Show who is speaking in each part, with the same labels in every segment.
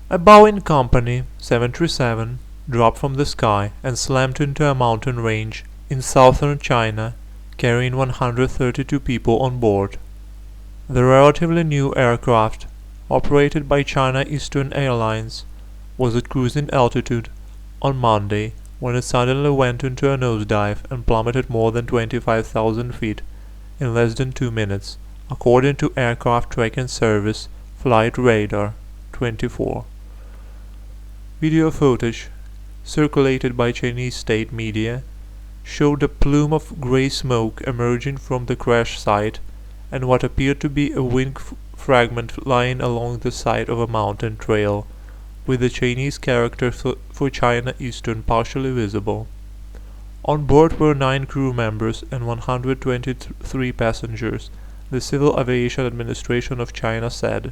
Speaker 1: A Boeing Company 737 dropped from the sky and slammed into a mountain range in southern China, carrying 132 people on board. The relatively new aircraft, operated by China Eastern Airlines, was at cruising altitude on Monday when it suddenly went into a nosedive and plummeted more than 25,000 feet in less than 2 minutes, according to Aircraft Tracking Service Flight Radar 24. Video footage, circulated by Chinese state media, showed a plume of grey smoke emerging from the crash site and what appeared to be a wing fragment lying along the side of a mountain trail, with the Chinese character for China Eastern partially visible. On board were 9 crew members and 123 passengers, the Civil Aviation Administration of China said.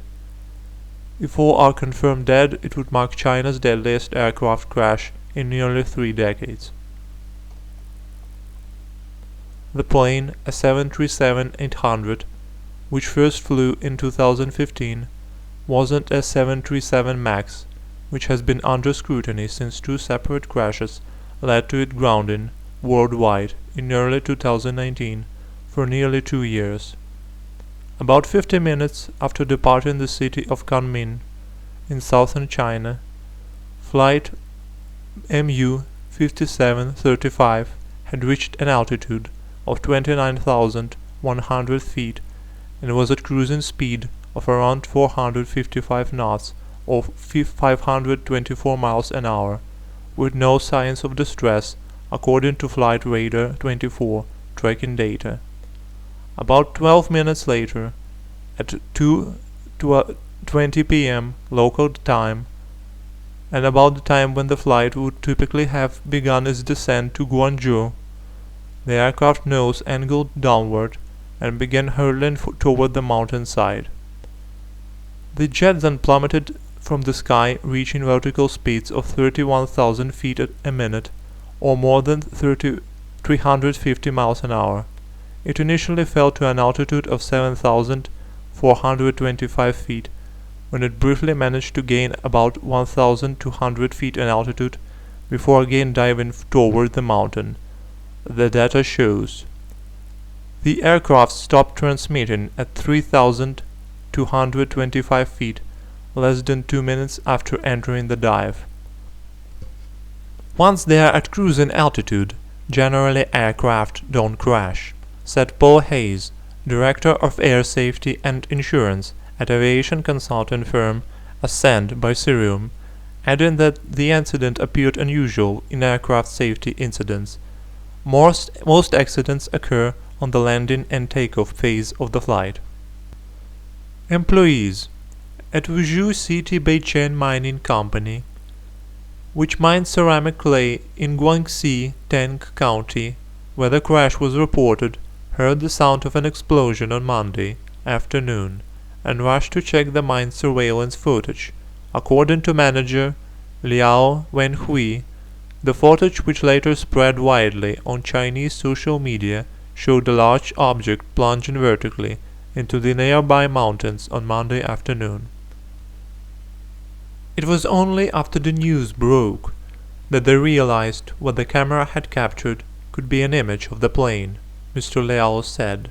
Speaker 1: If all are confirmed dead, it would mark China's deadliest aircraft crash in nearly 3 decades. The plane, a 737-800, which first flew in 2015, wasn't a 737 MAX, which has been under scrutiny since 2 separate crashes led to it grounding worldwide in early 2019 for nearly 2 years. About 50 minutes after departing the city of Kunming in southern China, flight MU 5735 had reached an altitude of 29,100 feet and was at cruising speed of around 455 knots or 524 miles an hour, with no signs of distress according to Flight Radar 24 tracking data. About 12 minutes later, at 2:20 p.m. local time, and about the time when the flight would typically have begun its descent to Guangzhou, the aircraft nose angled downward and began hurtling toward the mountainside. The jet then plummeted from the sky, reaching vertical speeds of 31,000 feet a minute, or more than 350 miles an hour. It initially fell to an altitude of 7,425 feet, when it briefly managed to gain about 1,200 feet in altitude before again diving toward the mountain, the data shows. The aircraft stopped transmitting at 3,225 feet, less than 2 minutes after entering the dive. Once they are at cruising altitude, generally aircraft don't crash, said Paul Hayes, Director of Air Safety and Insurance at aviation consulting firm Ascend by Cirium, adding that the incident appeared unusual in aircraft safety incidents. Most accidents occur on the landing and takeoff phase of the flight. Employees at Wuzhou City Beichen Mining Company, which mines ceramic clay in Guangxi, Teng County, where the crash was reported, heard the sound of an explosion on Monday afternoon and rushed to check the mine's surveillance footage. According to manager Liao Wenhui, the footage, which later spread widely on Chinese social media, showed a large object plunging vertically into the nearby mountains on Monday afternoon. It was only after the news broke that they realized what the camera had captured could be an image of the plane, Mr. Liao said.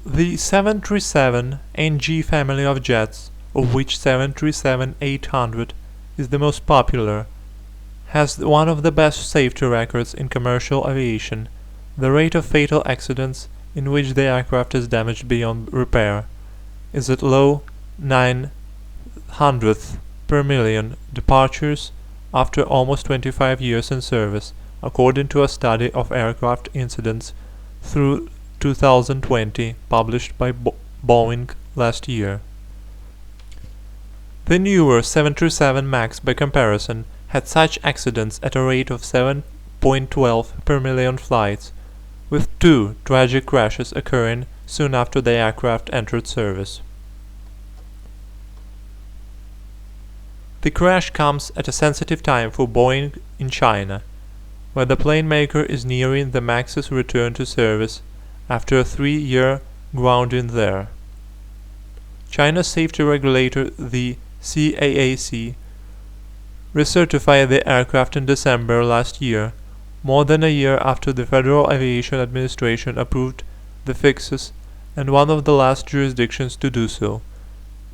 Speaker 1: The 737 NG family of jets, of which 737-800 is the most popular, has one of the best safety records in commercial aviation. The rate of fatal accidents in which the aircraft is damaged beyond repair is at low 900th per million departures after almost 25 years in service, according to a study of aircraft incidents through 2020 published by Boeing last year. The newer 737 MAX, by comparison, had such accidents at a rate of 7.12 per million flights, with 2 tragic crashes occurring soon after the aircraft entered service. The crash comes at a sensitive time for Boeing in China, where the plane maker is nearing the MAX's return to service after a 3-year grounding there. China's safety regulator, the CAAC, recertified the aircraft in December last year, more than a year after the Federal Aviation Administration approved the fixes, and one of the last jurisdictions to do so,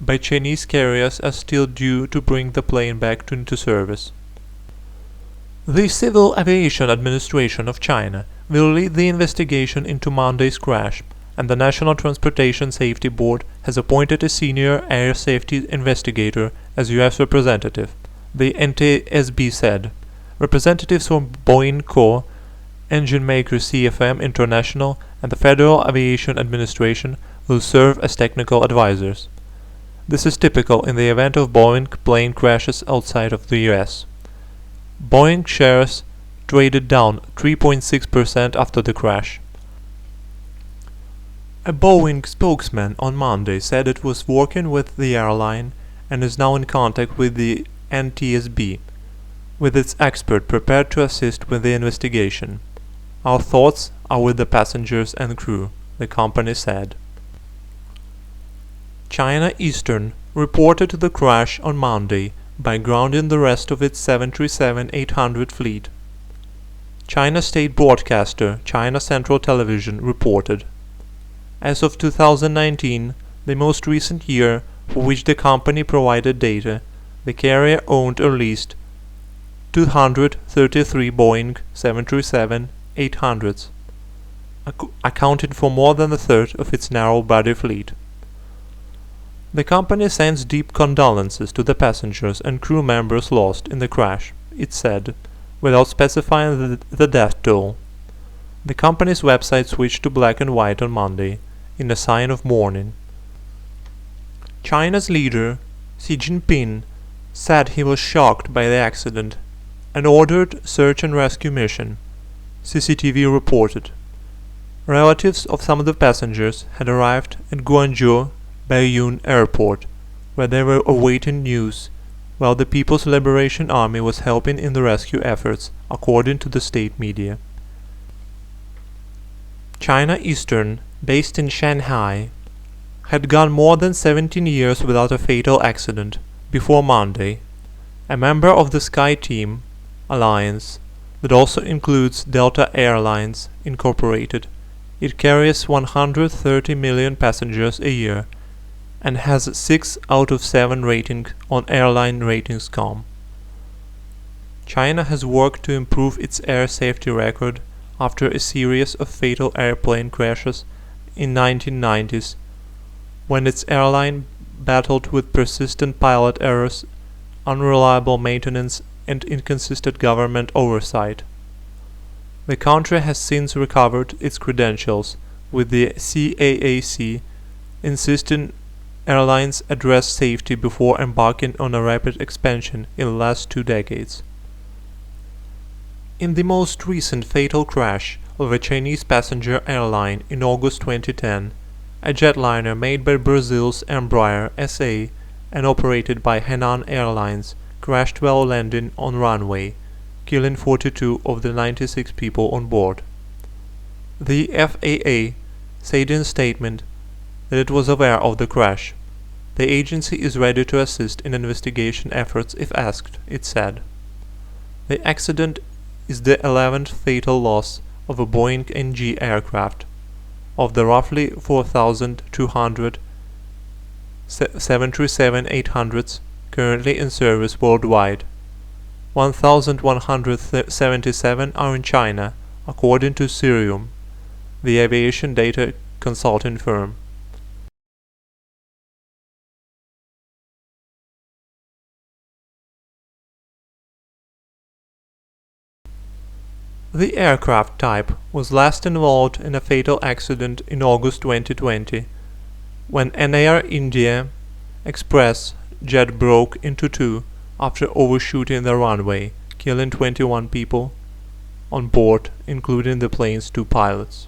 Speaker 1: by Chinese carriers are still due to bring the plane back into service. The Civil Aviation Administration of China will lead the investigation into Monday's crash, and the National Transportation Safety Board has appointed a senior air safety investigator as U.S. representative, the NTSB said. Representatives from Boeing Co, engine maker CFM International, and the Federal Aviation Administration will serve as technical advisors. This is typical in the event of Boeing plane crashes outside of the US. Boeing shares traded down 3.6% after the crash. A Boeing spokesman on Monday said it was working with the airline and is now in contact with the NTSB, with its expert prepared to assist with the investigation. Our thoughts are with the passengers and crew, the company said. China Eastern reported the crash on Monday by grounding the rest of its 737-800 fleet. China state broadcaster China Central Television reported. As of 2019, the most recent year for which the company provided data, the carrier owned or leased 233 Boeing 737-800s, accounting for more than a third of its narrow-body fleet. The company sends deep condolences to the passengers and crew members lost in the crash, it said, without specifying the death toll. The company's website switched to black and white on Monday, in a sign of mourning. China's leader, Xi Jinping, said he was shocked by the accident and ordered search and rescue mission, CCTV reported. Relatives of some of the passengers had arrived at Guangzhou Baiyun Airport, where they were awaiting news, while the People's Liberation Army was helping in the rescue efforts, according to the state media. China Eastern, based in Shanghai, had gone more than 17 years without a fatal accident before Monday. A member of the SkyTeam alliance that also includes Delta Airlines Incorporated. It carries 130 million passengers a year and has 6 out of 7 rating on airlineratings.com. China has worked to improve its air safety record after a series of fatal airplane crashes in 1990s, when its airline battled with persistent pilot errors, unreliable maintenance, and inconsistent government oversight. The country has since recovered its credentials, with the CAAC insisting airlines address safety before embarking on a rapid expansion in the last 2 decades. In the most recent fatal crash of a Chinese passenger airline in August 2010, a jetliner made by Brazil's Embraer SA and operated by Hainan Airlines crashed while landing on runway, killing 42 of the 96 people on board. The FAA said in a statement that it was aware of the crash. The agency is ready to assist in investigation efforts if asked, it said. The accident is the 11th fatal loss of a Boeing NG aircraft. Of the roughly 4,200 737-800s currently in service worldwide, 1,177 are in China, according to Cirium, the aviation data consulting firm. The aircraft type was last involved in a fatal accident in August 2020, when an Air India Express jet broke into 2 after overshooting the runway, killing 21 people on board, including the plane's 2 pilots.